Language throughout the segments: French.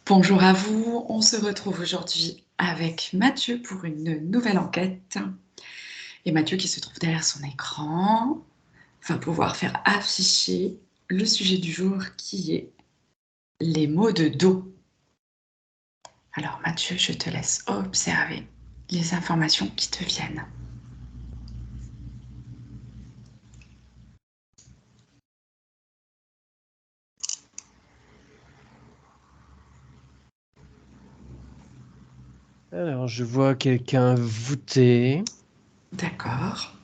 Bonjour à vous, on se retrouve aujourd'hui avec Mathieu pour une nouvelle enquête. Et Mathieu qui se trouve derrière son écran va pouvoir faire afficher le sujet du jour qui est les maux de dos. Alors Mathieu, je te laisse observer les informations qui te viennent. Alors, je vois quelqu'un voûté, D'accord.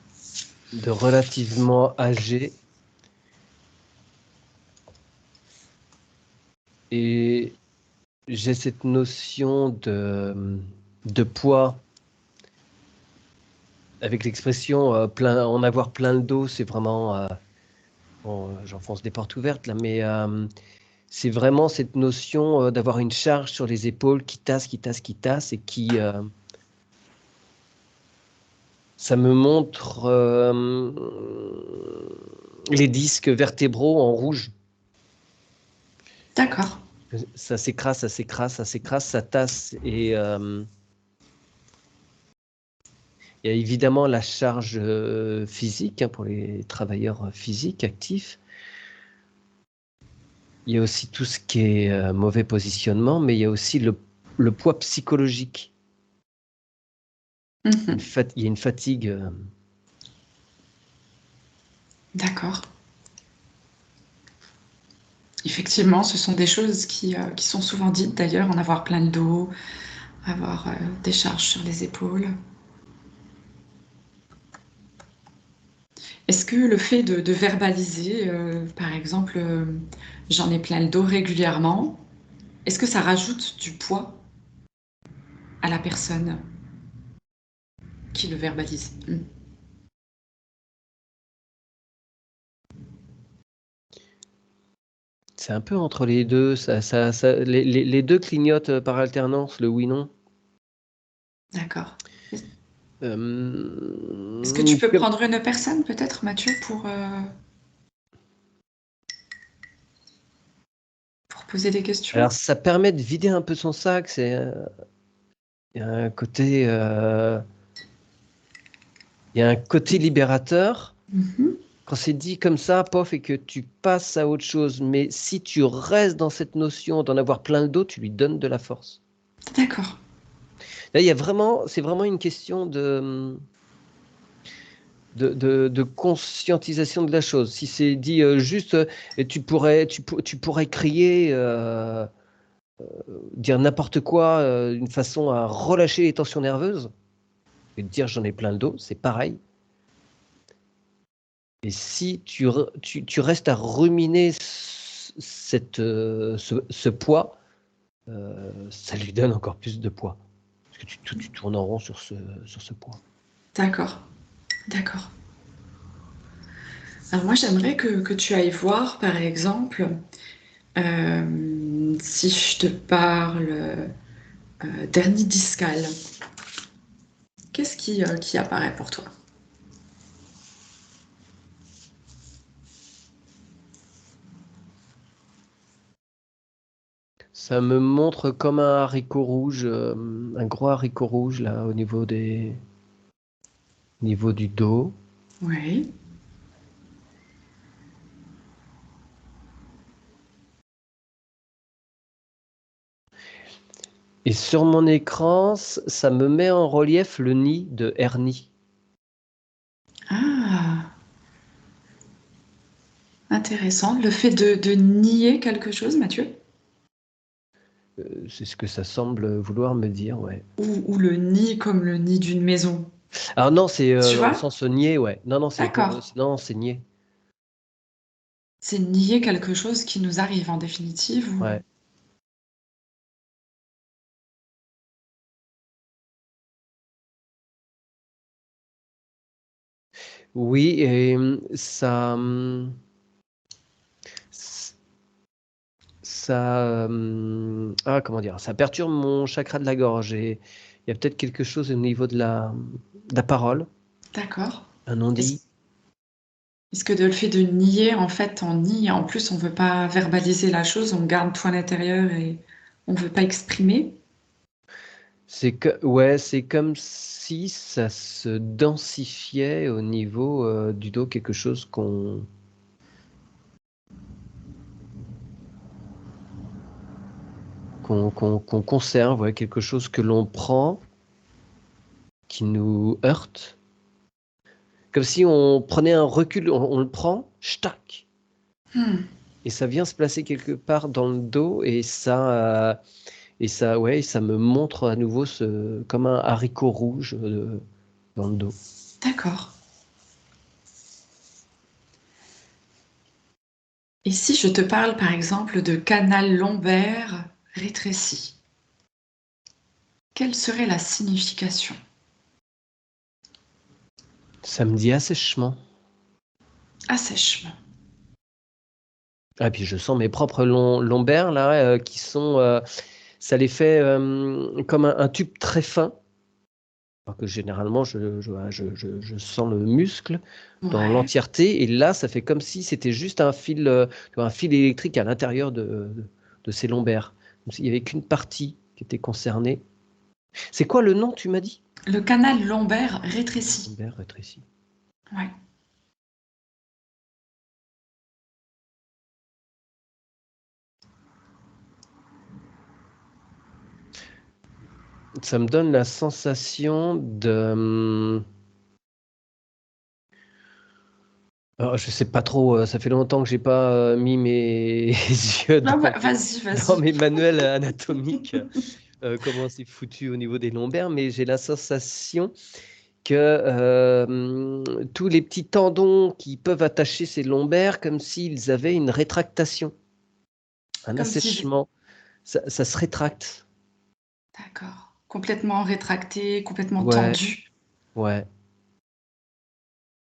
de relativement âgé. Et j'ai cette notion de poids. Avec l'expression en avoir plein le dos, c'est vraiment... bon, j'enfonce des portes ouvertes là, mais c'est vraiment cette notion d'avoir une charge sur les épaules qui tasse, et qui... ça me montre les disques vertébraux en rouge. D'accord. Ça s'écrase, ça tasse. Et il y a évidemment la charge physique pour les travailleurs physiques actifs. Il y a aussi tout ce qui est mauvais positionnement, mais il y a aussi le poids psychologique. Mhm. Il y a une fatigue. D'accord. Effectivement, ce sont des choses qui sont souvent dites d'ailleurs, en avoir plein le dos, avoir des charges sur les épaules. Est-ce que le fait de verbaliser, par exemple, j'en ai plein le dos régulièrement, est-ce que ça rajoute du poids à la personne qui le verbalise? C'est un peu entre les deux. Les deux clignotent par alternance, le oui-non. D'accord. Est-ce que tu Euh, peux prendre une personne, peut-être, Mathieu, pour poser des questions? Alors, ça permet de vider un peu son sac. Il y a un côté, il y a un côté libérateur. Mhm. Quand c'est dit comme ça, pof, et que tu passes à autre chose. Mais si tu restes dans cette notion d'en avoir plein le dos, tu lui donnes de la force. D'accord. Là, c'est vraiment une question de conscientisation de la chose. Si c'est dit juste, et tu pourrais crier, dire n'importe quoi, d'une façon à relâcher les tensions nerveuses, et dire j'en ai plein le dos, c'est pareil. Et si tu restes à ruminer ce poids, ça lui donne encore plus de poids. Parce que tu tournes en rond sur ce poids. D'accord. D'accord. Alors moi, j'aimerais que tu ailles voir, par exemple, si je te parle d'hernie discale, qu'est-ce qui apparaît pour toi? Ça me montre comme un haricot rouge, un gros haricot rouge là au niveau du dos. Oui. Et sur mon écran, ça me met en relief le nid de hernie. Ah, intéressant. Le fait de nier quelque chose, Mathieu, C'est ce que ça semble vouloir me dire, ouais. ou le nid comme le nid d'une maison. Alors non, c'est Tu dans le vois? sens nier, ouais. Non, D'accord. non, c'est nier. C'est nier quelque chose qui nous arrive en définitive. Ouais. Oui, et comment dire, ça perturbe mon chakra de la gorge et il y a peut-être quelque chose au niveau de la parole, D'accord. un Est-ce, non-dit. est-ce que de le fait de nier, en fait, on nie, en plus, on ne veut pas verbaliser la chose, on garde tout à l'intérieur et on ne veut pas exprimer. Ouais, c'est comme si ça se densifiait au niveau du dos, quelque chose qu'on conserve, ouais, quelque chose que l'on prend, qui nous heurte. Comme si on prenait un recul, on le prend, ch'tac, et ça vient se placer quelque part dans le dos, ouais, ça me montre à nouveau comme un haricot rouge dans le dos. D'accord. Et si je te parle par exemple de canal lombaire rétréci, quelle serait la signification? Ça me dit assèchement. Assèchement. Ah, puis je sens mes propres lombaires là, qui sont, ça les fait comme un tube très fin. Alors que généralement, je sens le muscle dans Ouais. l'entièreté, et là, ça fait comme si c'était juste tu vois, un fil électrique à l'intérieur de ces lombaires. Comme s'il n'y avait qu'une partie qui était concernée. C'est quoi le nom, tu m'as dit? Le canal lombaire rétréci. Lombaire rétréci. Ouais. Ça me donne la sensation de... Alors, je sais pas trop, ça fait longtemps que j'ai pas mis mes yeux Ah dans bah, vas-y, dans vas-y. mes manuels anatomiques, comment c'est foutu au niveau des lombaires, mais j'ai la sensation que tous les petits tendons qui peuvent attacher ces lombaires, comme s'ils avaient une rétractation, un Comme si... assèchement. Ça se rétracte. D'accord. Complètement rétracté, complètement Ouais, tendu. ouais.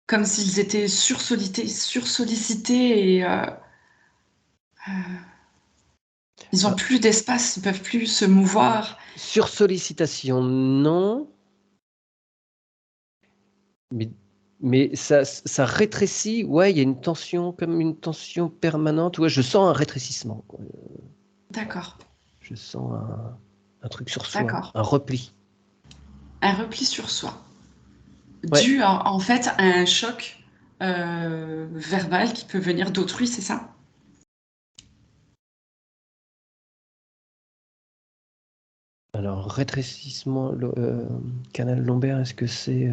Comme s'ils étaient sursollicités et ils Euh, ont plus d'espace, ils peuvent plus se mouvoir. Sursollicitation, non, mais, mais ça rétrécit. Ouais, il y a une tension, comme une tension permanente. Ouais, je sens un rétrécissement, quoi. D'accord, Je sens un truc sur soi, d'accord. un repli. Un repli sur soi, Ouais. dû en fait à un choc verbal qui peut venir d'autrui, c'est ça? Alors, rétrécissement, canal lombaire, est-ce que c'est...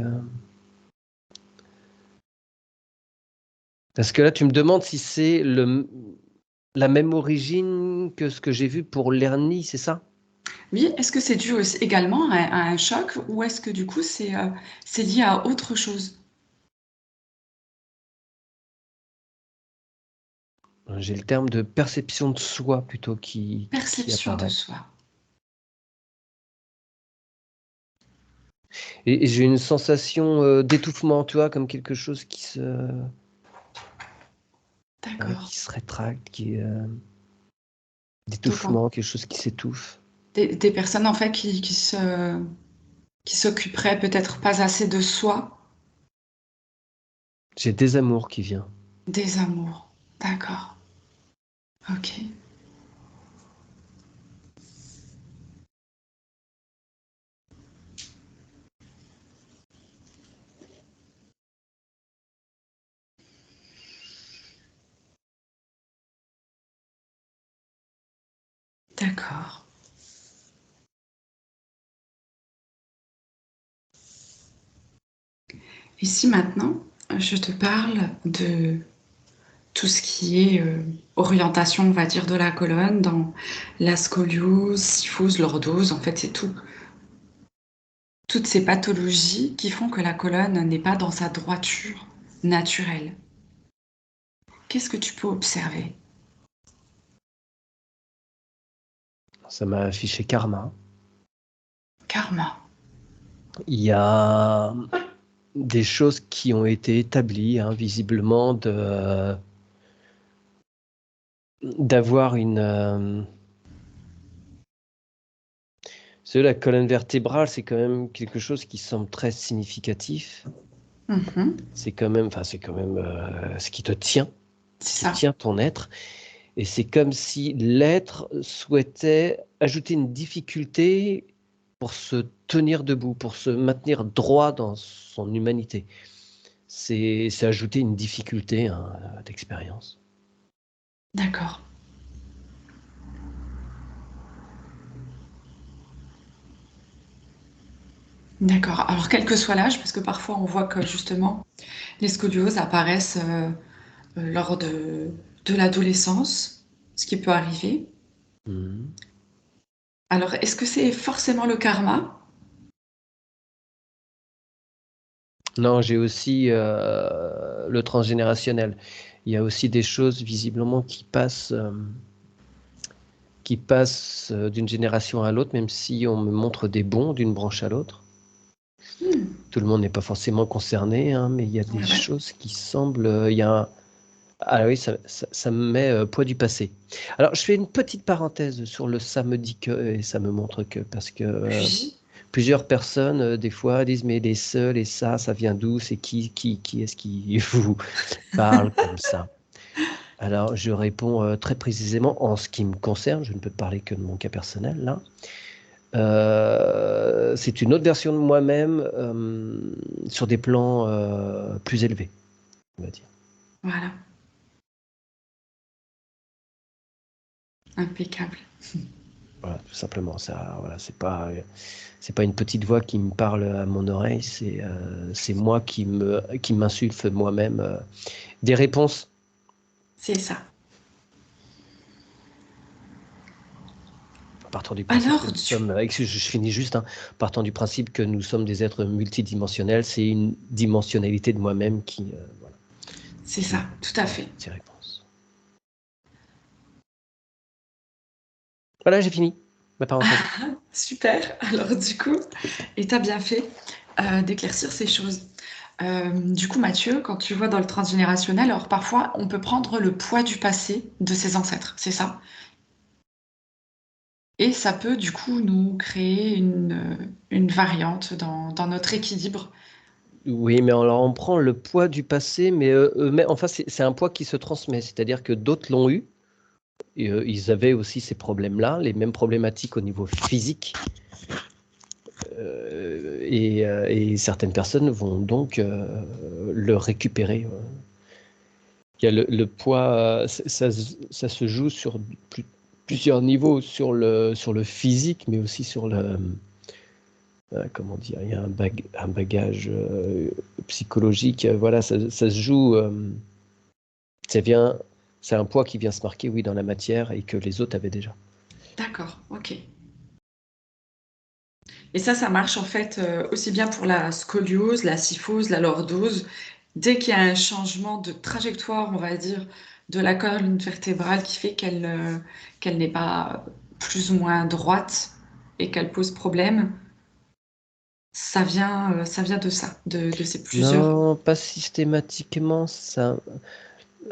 Parce que là, tu me demandes si c'est la même origine que ce que j'ai vu pour l'hernie, c'est ça? Oui, est-ce que c'est dû également à un choc ou est-ce que du coup c'est lié à autre chose? J'ai le terme de perception de soi plutôt qui Perception de apparaît. soi. Et j'ai une sensation d'étouffement, tu vois, comme quelque chose ouais, D'accord. qui se rétracte, Donc d'étouffement, quelque chose qui s'étouffe. des personnes en fait qui s'occuperaient peut-être pas assez de soi, J'ai des amours qui vient. des amours. D'accord. Ok. D'accord. Et si maintenant je te parle de tout ce qui est orientation, on va dire, de la colonne dans la scoliose, kyphose, lordose, en fait, c'est tout. Toutes ces pathologies qui font que la colonne n'est pas dans sa droiture naturelle. Qu'est-ce que tu peux observer? Ça m'a affiché karma. Karma. Il y a des choses qui ont été établies, hein, visiblement, d'avoir la colonne vertébrale, c'est quand même quelque chose qui semble très significatif. Mhm. C'est quand même ce qui te tient, C'est qui ça. tient ton être. Et c'est comme si l'être souhaitait ajouter une difficulté pour se tenir debout, pour se maintenir droit dans son humanité. C'est ajouter une difficulté d'expérience. D'accord. D'accord. Alors, quel que soit l'âge, parce que parfois on voit que justement les scolioses apparaissent lors de l'adolescence, ce qui peut arriver. Mhm. Alors, est-ce que c'est forcément le karma? Non, j'ai aussi le transgénérationnel. Il y a aussi des choses visiblement qui passent d'une génération à l'autre, même si on me montre des bons d'une branche à l'autre. Hmm. Tout le monde n'est pas forcément concerné, hein, mais il y a des Ouais, ouais. choses qui semblent. Il y a Ah oui, ça me met poids du passé. Alors, je fais une petite parenthèse sur le ça me dit que et ça me montre que, parce que Oui. plusieurs personnes, des fois, disent mais les seuls et ça vient d'où? C'est qui est-ce qui vous parle comme ça? Alors, je réponds très précisément en ce qui me concerne. Je ne peux parler que de mon cas personnel là. C'est une autre version de moi-même sur des plans plus élevés, on va dire. Voilà. Impeccable. Voilà, tout simplement. Ça, voilà, c'est pas une petite voix qui me parle à mon oreille. C'est moi qui m'insuffle moi-même des réponses. C'est ça. Partant du principe que Alors, nous sommes, je finis juste, hein, partant du principe que nous sommes des êtres multidimensionnels, c'est une dimensionnalité de moi-même voilà, c'est qui ça, tout à m'envoie fait. ces réponses. Voilà, j'ai fini ma parenthèse. Super. Alors, du coup, et t'as bien fait d'éclaircir ces choses. Du coup, Mathieu, quand tu vois dans le transgénérationnel, alors parfois, on peut prendre le poids du passé de ses ancêtres, c'est ça? Et ça peut, du coup, nous créer une variante dans notre équilibre. Oui, mais alors on prend le poids du passé, mais enfin, c'est un poids qui se transmet, c'est-à-dire que d'autres l'ont eu. Et, ils avaient aussi ces problèmes-là, les mêmes problématiques au niveau physique. Et certaines personnes vont donc le récupérer. Il y a le poids, ça se joue sur plusieurs niveaux, sur le physique, mais aussi sur comment dire, il y a un bagage psychologique. Voilà, ça se joue. Ça vient, c'est un poids qui vient se marquer, oui, dans la matière et que les autres avaient déjà. D'accord, ok. Et ça marche en fait aussi bien pour la scoliose, la kyphose, la lordose. Dès qu'il y a un changement de trajectoire, on va dire, de la colonne vertébrale qui fait qu'elle n'est pas plus ou moins droite et qu'elle pose problème, ça vient de ça, de ces plusieurs. Non, pas systématiquement.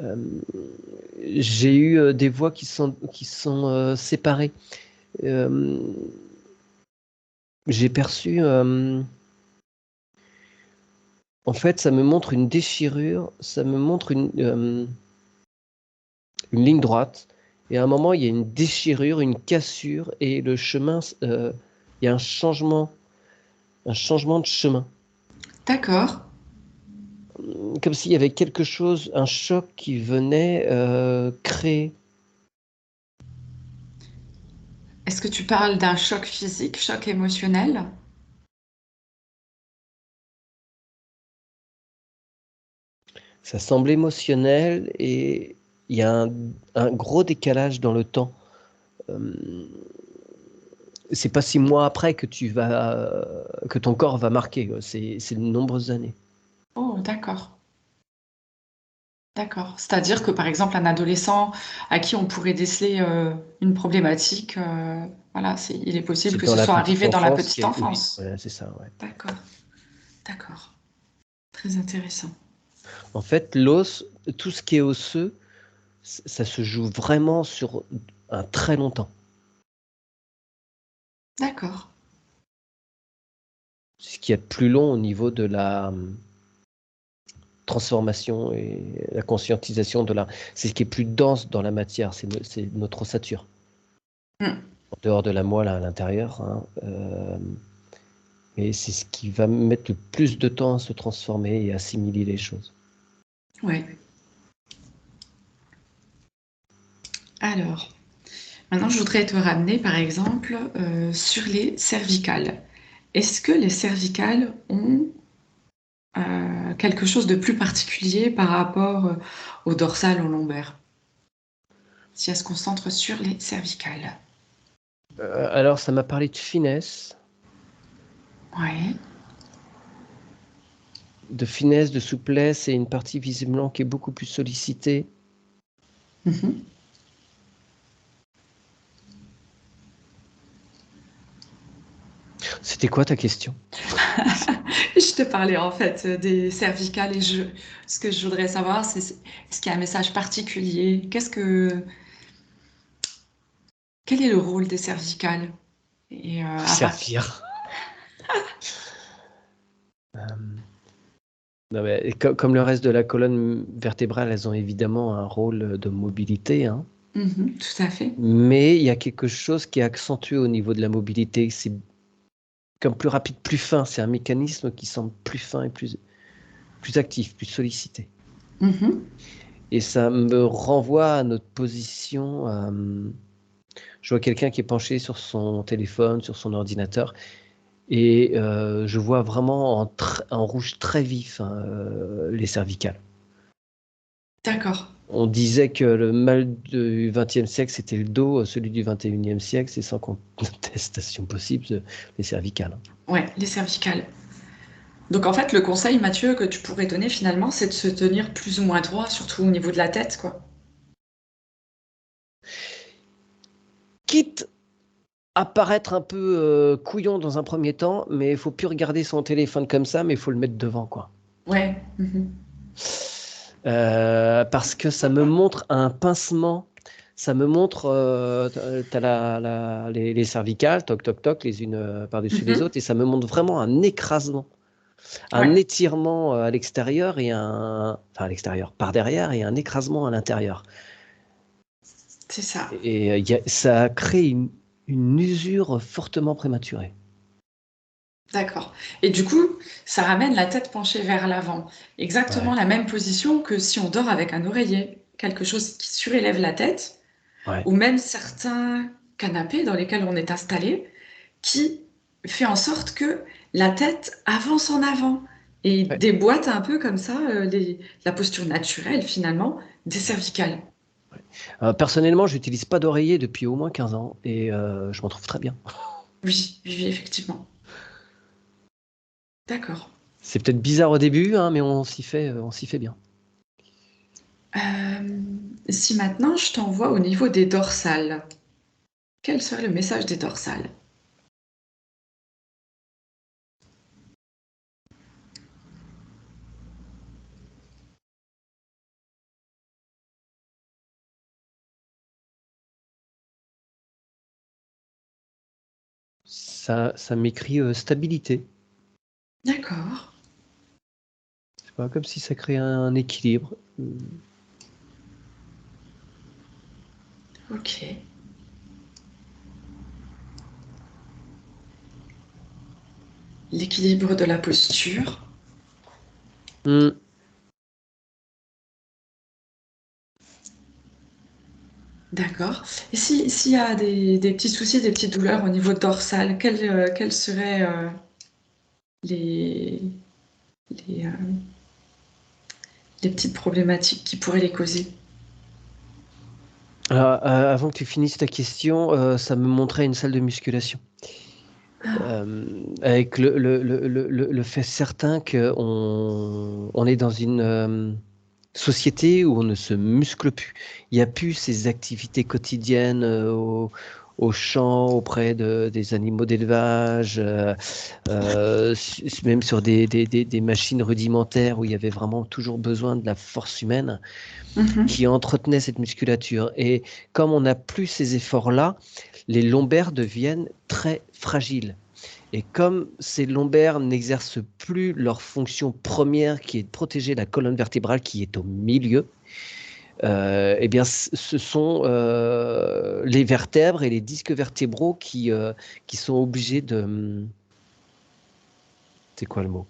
Euh, j'ai eu des voix qui sont séparées. Euh, j'ai perçu, en fait, ça me montre une déchirure, ça me montre une ligne droite, et à un moment, il y a une déchirure, une cassure, et le chemin, il y a un changement de chemin. D'accord. Comme s'il y avait quelque chose, un choc qui venait créer. Est-ce que tu parles d'un choc physique, choc émotionnel? Ça semble émotionnel et il y a un gros décalage dans le temps. Euh, c'est pas 6 mois après que ton corps va marquer. C'est de nombreuses années. Oh, d'accord. D'accord. C'est-à-dire que, par exemple, un adolescent à qui on pourrait déceler une problématique, voilà, il est possible C'est que dans ce la soit petite arrivé dans la enfance petite oui, enfance. voilà, c'est ça. Ouais. D'accord, d'accord. Très intéressant. En fait, l'os, tout ce qui est osseux, ça se joue vraiment sur un très longtemps. D'accord. Ce qui est plus long au niveau transformation et la conscientisation c'est ce qui est plus dense dans la matière, c'est notre ossature. En dehors de la moelle à l'intérieur, hein, et c'est ce qui va mettre le plus de temps à se transformer et assimiler les choses. Oui. Alors, maintenant, je voudrais te ramener, par exemple, sur les cervicales. Est-ce que les cervicales ont quelque chose de plus particulier par rapport au dorsal, au lombaire? Si elle se concentre sur les cervicales. Alors, ça m'a parlé de finesse. Ouais. De finesse, de souplesse, et une partie visiblement qui est beaucoup plus sollicitée. Mhm. C'était quoi ta question? Je te parlais en fait des cervicales et ce que je voudrais savoir, c'est est-ce qu'il y a un message particulier? Quel est le rôle des cervicales? Et Servir. Non, mais, comme le reste de la colonne vertébrale, elles ont évidemment un rôle de mobilité, hein. Tout à fait. Mais il y a quelque chose qui est accentué au niveau de la mobilité. C'est comme plus rapide, plus fin. C'est un mécanisme qui semble plus fin et plus actif, plus sollicité. Et ça me renvoie à notre position. Je vois quelqu'un qui est penché sur son téléphone, sur son ordinateur, et je vois vraiment en rouge très vif, hein, les cervicales. D'accord. On disait que le mal du XXe siècle, c'était le dos, celui du XXIe siècle, c'est sans contestation possible, les cervicales. Ouais, les cervicales. Donc en fait, le conseil, Mathieu, que tu pourrais donner finalement, c'est de se tenir plus ou moins droit, surtout au niveau de la tête, quoi. Quitte à paraître un peu couillon dans un premier temps, mais il faut plus regarder son téléphone comme ça, mais il faut le mettre devant, quoi. Ouais. Parce que ça me montre un pincement, ça me montre, t'as les cervicales, toc toc toc, les unes par-dessus les autres, et ça me montre vraiment un écrasement, un Ouais. étirement à l'extérieur enfin à l'extérieur, par derrière, et un écrasement à l'intérieur. C'est ça. Et ça crée une usure fortement prématurée. D'accord. Et du coup, ça ramène la tête penchée vers l'avant. Exactement Ouais, la même position que si on dort avec un oreiller. Quelque chose qui surélève la tête, ouais. ou même certains canapés dans lesquels on est installé, qui fait en sorte que la tête avance en avant et Ouais. déboîte un peu comme ça la posture naturelle finalement des cervicales. Personnellement, j'utilise pas d'oreiller depuis au moins 15 ans, et je m'en trouve très bien. Oui, oui, oui, effectivement. D'accord. C'est peut-être bizarre au début, hein, mais on s'y fait bien. Si maintenant je t'envoie au niveau des dorsales, quel serait le message des dorsales? Ça m'écrit stabilité. D'accord. C'est pas comme si ça crée un équilibre. Ok. L'équilibre de la posture. Hmm. D'accord. Et s'il y a des petits soucis, des petites douleurs au niveau dorsal, quelles seraient les, les, les petites problématiques qui pourraient les causer? Alors, avant que tu finisses ta question, ça me montrait une salle de musculation. Avec le fait certain qu'on est dans une société où on ne se muscle plus. Il n'y a plus ces activités quotidiennes au champ, auprès des animaux d'élevage, même sur des machines rudimentaires où il y avait vraiment toujours besoin de la force humaine qui entretenait cette musculature. Et comme on n'a plus ces efforts-là, les lombaires deviennent très fragiles. Et comme ces lombaires n'exercent plus leur fonction première, qui est de protéger la colonne vertébrale qui est au milieu, eh bien, ce sont les vertèbres et les disques vertébraux qui sont obligés de... C'est quoi le mot?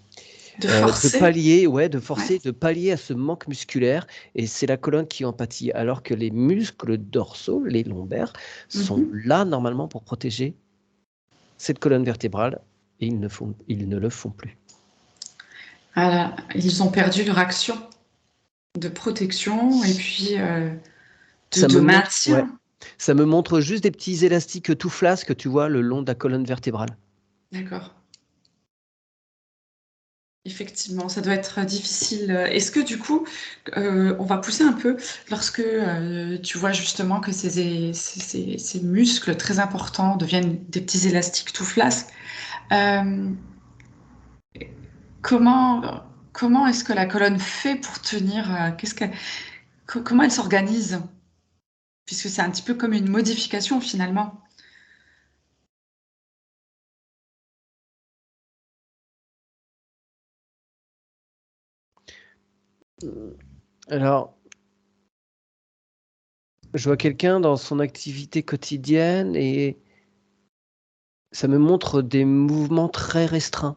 De De forcer. pallier, de Ouais. forcer, de pallier à ce manque musculaire, et c'est la colonne qui en pâtit, alors que les muscles dorsaux, les lombaires, sont Mhm. là normalement pour protéger cette colonne vertébrale, et ils ne le font plus. Voilà. Ils ont perdu leur action de protection et puis Ça de me montre, ouais, maintien. ça me montre juste des petits élastiques tout flasques que tu vois le long de la colonne vertébrale. D'accord. Effectivement, ça doit être difficile. Est-ce que du coup, on va pousser un peu lorsque tu vois justement que ces muscles très importants deviennent des petits élastiques tout flasques, euh, comment est-ce que la colonne fait pour tenir comment elle s'organise? Puisque c'est un petit peu comme une modification finalement. Alors, je vois quelqu'un dans son activité quotidienne et ça me montre des mouvements très restreints.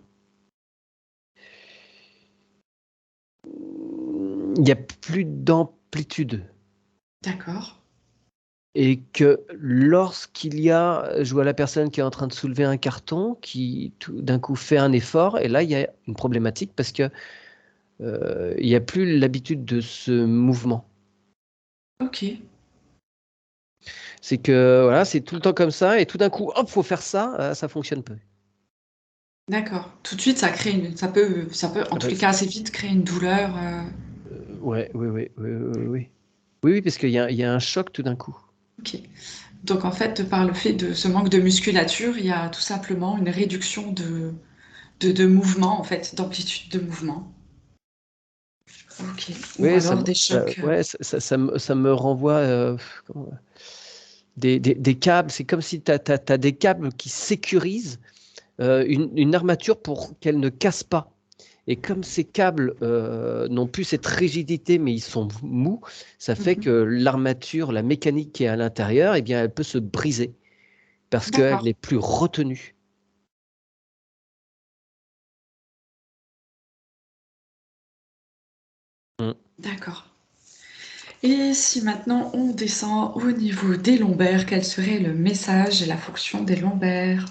Il n'y a plus d'amplitude. D'accord. Et que lorsqu'il y a, je vois la personne qui est en train de soulever un carton, qui tout d'un coup fait un effort, et là il y a une problématique parce que il n'y a plus l'habitude de ce mouvement. Ok. C'est que voilà, c'est tout le temps comme ça, et tout d'un coup, hop, faut faire ça, ça fonctionne peu. D'accord. Tout de suite, ça peut, en Ah tous bah, les cas, assez vite créer une douleur. ouais, oui, oui, oui, oui, oui, oui. Oui, oui, parce il y a un choc tout d'un coup. Ok. Donc en fait, par le fait de ce manque de musculature, il y a tout simplement une réduction de mouvement, en fait, d'amplitude de mouvement. Ok. Ou Oui, alors des chocs. ouais, ça me renvoie des câbles. C'est comme si tu as des câbles qui sécurisent une armature pour qu'elle ne casse pas. Et comme ces câbles n'ont plus cette rigidité, mais ils sont mous, ça fait que Mhm. l'armature, la mécanique qui est à l'intérieur, eh bien, elle peut se briser parce qu'elle D'accord. n'est plus retenue. Mm. D'accord. Et si maintenant on descend au niveau des lombaires, quel serait le message et la fonction des lombaires?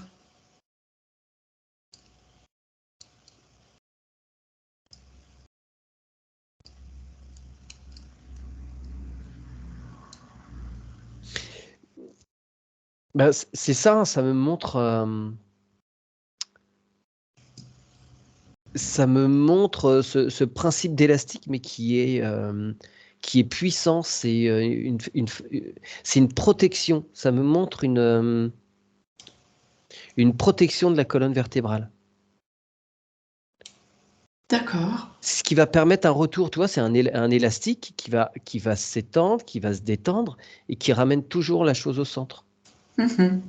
Ben, c'est ça, ça me montre ce principe d'élastique, mais qui est puissant. C'est une protection. Ça me montre une protection de la colonne vertébrale. D'accord. Ce qui va permettre un retour, tu vois, c'est un élastique qui va s'étendre, qui va se détendre et qui ramène toujours la chose au centre. Mhm.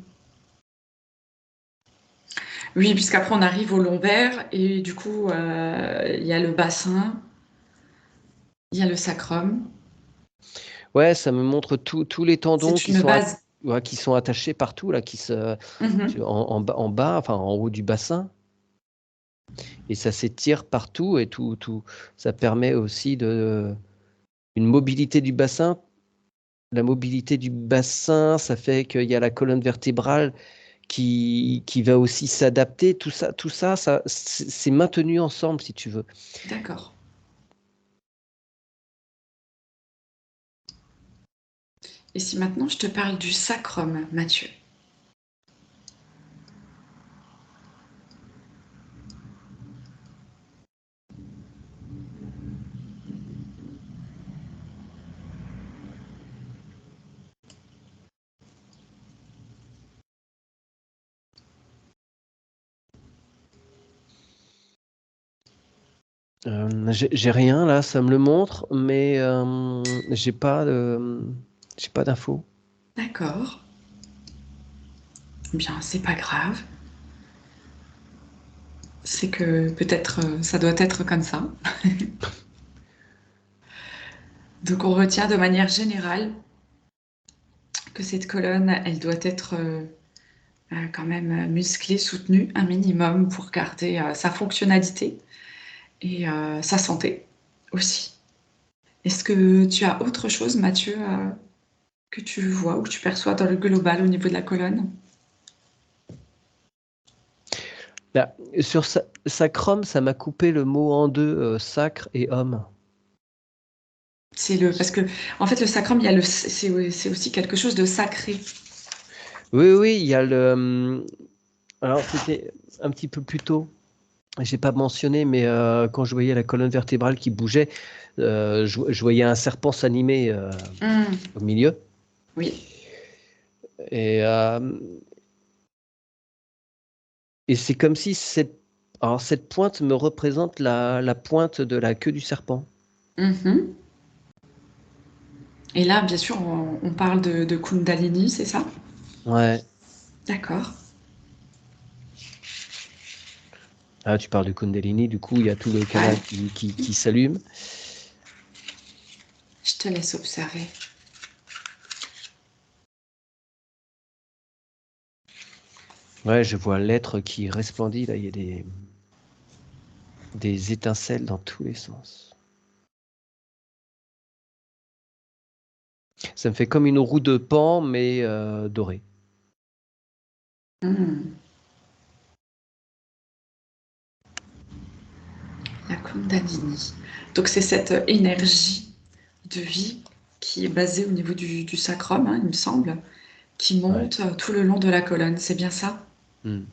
Oui, puisqu'après on arrive au lombaire et du coup, il y a le bassin, il y a le sacrum. Ouais, ça me montre tous les tendons C'est une base. ouais, qui sont attachés partout, là, Mhm. en bas, enfin en haut du bassin. Et ça s'étire partout et ça permet aussi une mobilité du bassin. La mobilité du bassin, ça fait qu'il y a la colonne vertébrale qui va aussi s'adapter. C'est maintenu ensemble, si tu veux. D'accord. Et si maintenant je te parle du sacrum, Mathieu? J'ai rien là, ça me le montre, mais j'ai pas d'infos. D'accord. Eh bien, c'est pas grave. c'est que peut-être ça doit être comme ça. Donc on retient de manière générale que cette colonne, elle doit être quand même musclée, soutenue un minimum pour garder sa fonctionnalité et sa santé aussi. Est-ce que tu as autre chose, Mathieu, que tu vois ou que tu perçois dans le global au niveau de la colonne? Là, sur sacrum, ça m'a coupé le mot en deux, sacre et homme. Parce que en fait le sacrum, c'est aussi quelque chose de sacré. Oui, oui, il y a le. Alors, c'était un petit peu plus tôt. J'ai pas mentionné, mais quand je voyais la colonne vertébrale qui bougeait, je voyais un serpent s'animer au milieu. Oui. Et, et c'est comme si cette pointe me représente la pointe de la queue du serpent. Mhm. Et là, bien sûr, on parle de Kundalini, c'est ça? Ouais. D'accord. Ah, tu parles de Kundalini, du coup, il y a tout le canal Ouais, qui s'allume. je te laisse observer. Ouais, je vois l'être qui resplendit, là, il y a des étincelles dans tous les sens. Ça me fait comme une roue de Pan, mais dorée. Hmm. La Kundalini. Donc c'est cette énergie de vie qui est basée au niveau du sacrum, hein, il me semble, qui Ouais. monte tout le long de la colonne. C'est bien ça? Hmm.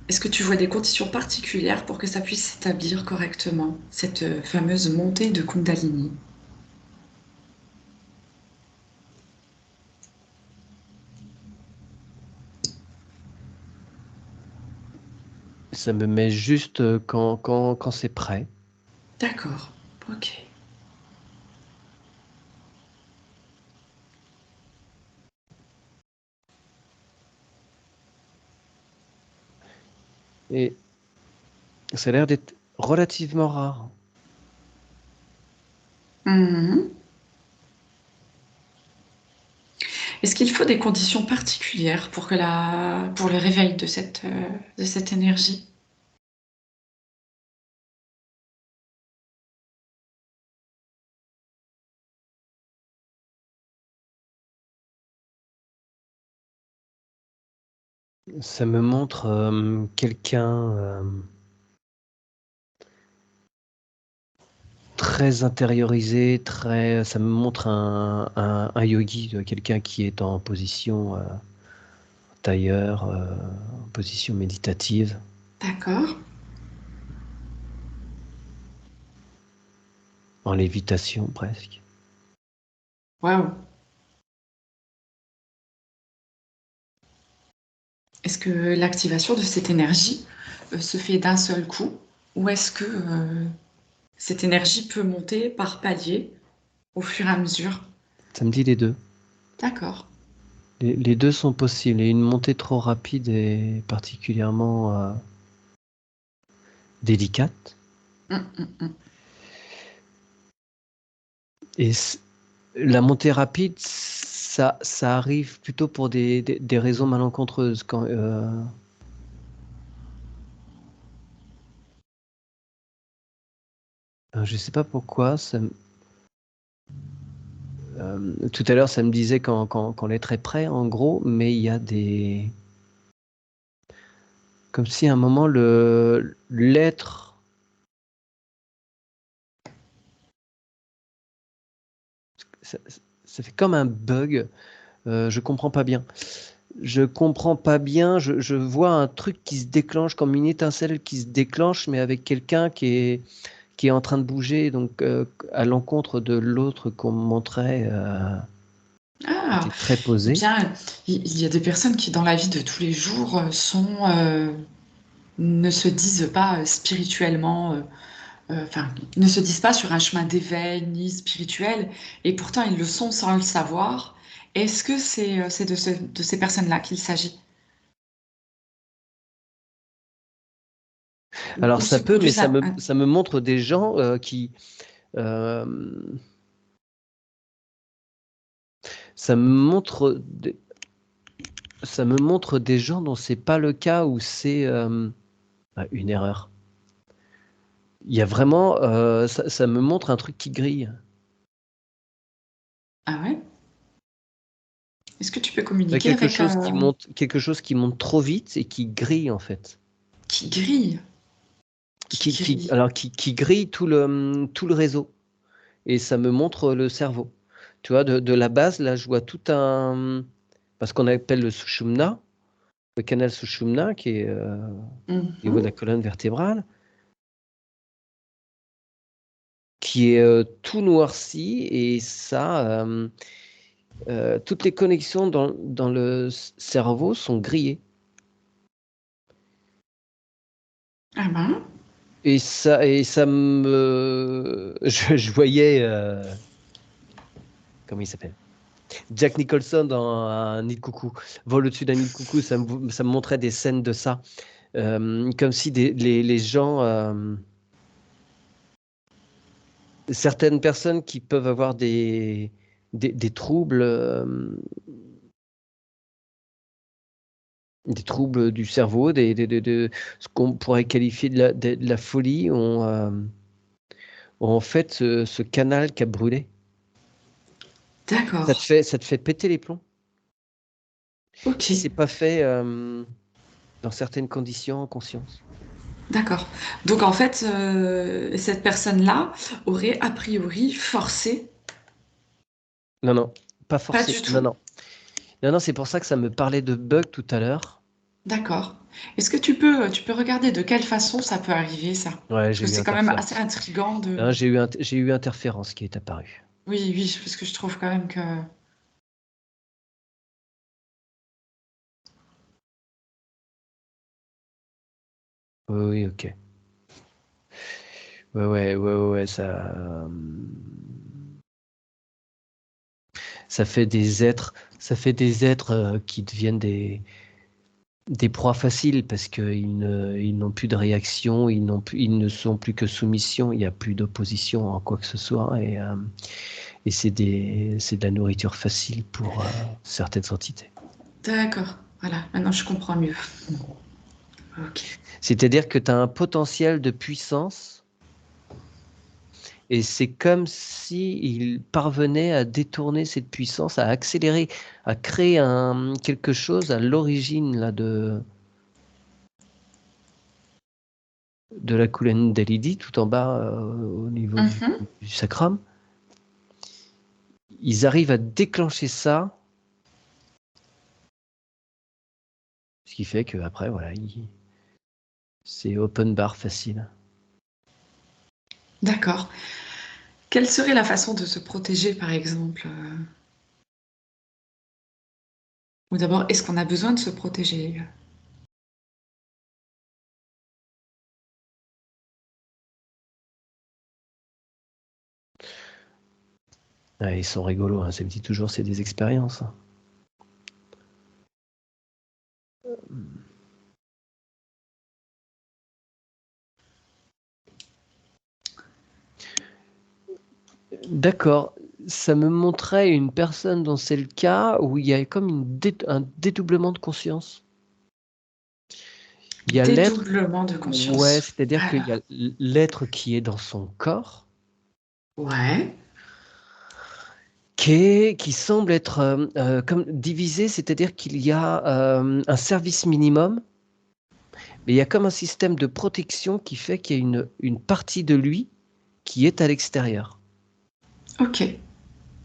Est-ce que tu vois des conditions particulières pour que ça puisse s'établir correctement, cette fameuse montée de Kundalini? Ça me met juste quand c'est prêt. D'accord, ok. Et ça a l'air d'être relativement rare. Mhm. Est-ce qu'il faut des conditions particulières pour le réveil de cette énergie? Ça me montre quelqu'un très intériorisé, ça me montre un yogi, quelqu'un qui est en position tailleur, en position méditative, D'accord. en lévitation presque. Waouh. Est-ce que l'activation de cette énergie se fait d'un seul coup ou est-ce que cette énergie peut monter par paliers au fur et à mesure? Ça me dit les deux. D'accord. Les deux sont possibles. Et une montée trop rapide est particulièrement délicate. Hum, hum, hum. Et la montée rapide, ça arrive plutôt pour des raisons malencontreuses. Je ne sais pas pourquoi. Tout à l'heure, ça me disait quand l'être est prêt, en gros, mais il y a des. Comme si à un moment, l'être. Ça, ça fait comme un bug. Je comprends pas bien. Je comprends pas bien. Je vois un truc qui se déclenche comme une étincelle qui se déclenche, mais avec quelqu'un qui est en train de bouger, donc à l'encontre de l'autre qu'on me montrait, Ah, était très eh posé. bien, il y a des personnes qui, dans la vie de tous les jours, ne se disent pas spirituellement, enfin, ne se disent pas sur un chemin d'éveil ni spirituel, et pourtant ils le sont sans le savoir. Est-ce que c'est de ces personnes-là qu'il s'agit? Alors ou ça peut, mais supervise ça me montre des gens qui... ça me montre des gens dont c'est pas le cas, où c'est une erreur. Il y a vraiment... ça me montre un truc qui grille. Ah ouais? Est-ce que tu peux communiquer avec Quelque chose qui monte trop vite et qui grille, en fait. qui grille? Qui grille? Alors, qui grille tout le réseau. Et ça me montre le cerveau. Tu vois, de la base, là, je vois tout ce qu'on appelle le sushumna, le canal sushumna, qui est au niveau de la colonne vertébrale, qui est tout noirci, et ça, toutes les connexions dans le cerveau sont grillées. Ah ben, Et ça me... Je voyais... comment il s'appelle? Jack Nicholson dans un nid de coucou. Vol au-dessus d'un nid de coucou, ça me montrait des scènes de ça. Comme si les gens... certaines personnes qui peuvent avoir des troubles... des troubles du cerveau, ce qu'on pourrait qualifier de la folie, ont en fait ce canal qui a brûlé. d'accord. Ça te fait péter les plombs. Ok, Si c'est pas fait dans certaines conditions en conscience. d'accord. Donc en fait, cette personne-là aurait a priori forcé. Non, non, pas Pas forcé. du Non, tout. non. Non, non, c'est pour ça que ça me parlait de bug tout à l'heure. D'accord. Est-ce que tu peux regarder de quelle façon ça peut arriver, ça? Ouais, Parce j'ai que eu c'est quand même assez interférence. intriguant de... Hein, j'ai eu interférence qui est apparue. Oui, oui, parce que je trouve quand même que... Oui, oui, ok. Ouais, ça fait des êtres, qui deviennent des proies faciles, parce qu'ils ils n'ont plus de réaction, ils ne sont plus que soumission, il n'y a plus d'opposition en quoi que ce soit, et c'est de la nourriture facile pour certaines entités. D'accord. Voilà, maintenant je comprends mieux. Ok. C'est-à-dire que tu as un potentiel de puissance, et c'est comme si il parvenait à détourner cette puissance, à accélérer, à créer quelque chose à l'origine là de la colonne d'Alidi, tout en bas au niveau Mhm. du sacrum. Ils arrivent à déclencher ça, ce qui fait que après voilà, c'est open bar facile. D'accord. Quelle serait la façon de se protéger, par exemple? Ou d'abord, est-ce qu'on a besoin de se protéger? Ouais, ils sont rigolos, hein, ça me dit toujours c'est des expériences. Hein. D'accord. Ça me montrait une personne dont c'est le cas, où il y a comme un dédoublement de conscience. Il y a l'être, Dédoublement de ouais, conscience. c'est-à-dire qu'il y Alors, a l'être qui est dans son corps, ouais. qui semble être comme divisé, c'est-à-dire qu'il y a un service minimum, mais il y a comme un système de protection qui fait qu'il y a une partie de lui qui est à l'extérieur. Ok.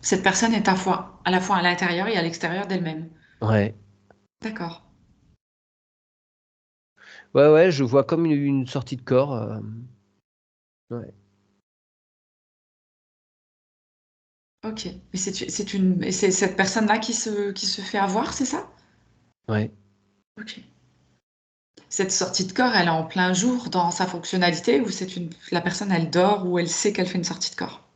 Cette personne est à la fois à l'intérieur et à l'extérieur d'elle-même. Ouais. D'accord. Ouais, je vois comme une sortie de corps. Ouais. Ok. Mais c'est cette personne-là qui se fait avoir, c'est ça? Ouais. Ok. Cette sortie de corps, elle est en plein jour dans sa fonctionnalité ou la personne, elle dort ou elle sait qu'elle fait une sortie de corps?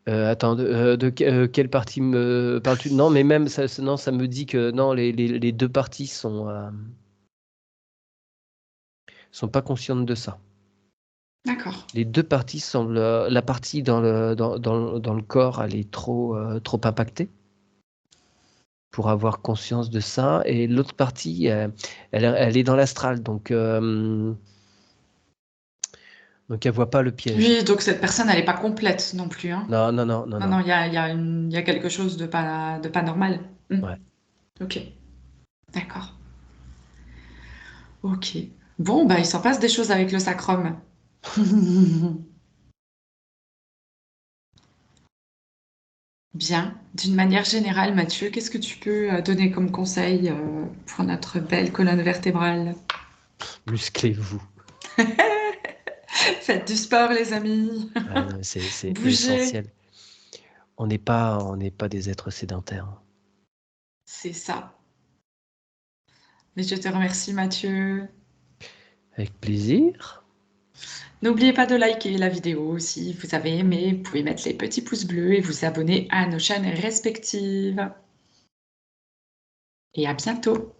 Attends, quelle partie me parles-tu? Non, mais même non, ça me dit que non, les deux parties sont pas conscientes de ça. D'accord. Les deux parties semblent, la partie dans le corps, elle est trop impactée pour avoir conscience de ça, et l'autre partie, elle est dans l'astral, donc elle voit pas le piège. Oui, donc cette personne, elle n'est pas complète non plus, hein. Non, non, non, non, Non, non. non, il y a quelque chose de pas normal. Ouais. Ok, d'accord. Ok. Bon, bah, il s'en passe des choses avec le sacrum. Bien. D'une manière générale, Mathieu, qu'est-ce que tu peux donner comme conseil pour notre belle colonne vertébrale? Musclez-vous. Faites du sport, les amis. Ah non, c'est Bougez. essentiel. On n'est pas des êtres sédentaires. C'est ça. Mais je te remercie, Mathieu. Avec plaisir. N'oubliez pas de liker la vidéo si vous avez aimé. Vous pouvez mettre les petits pouces bleus et vous abonner à nos chaînes respectives. Et à bientôt.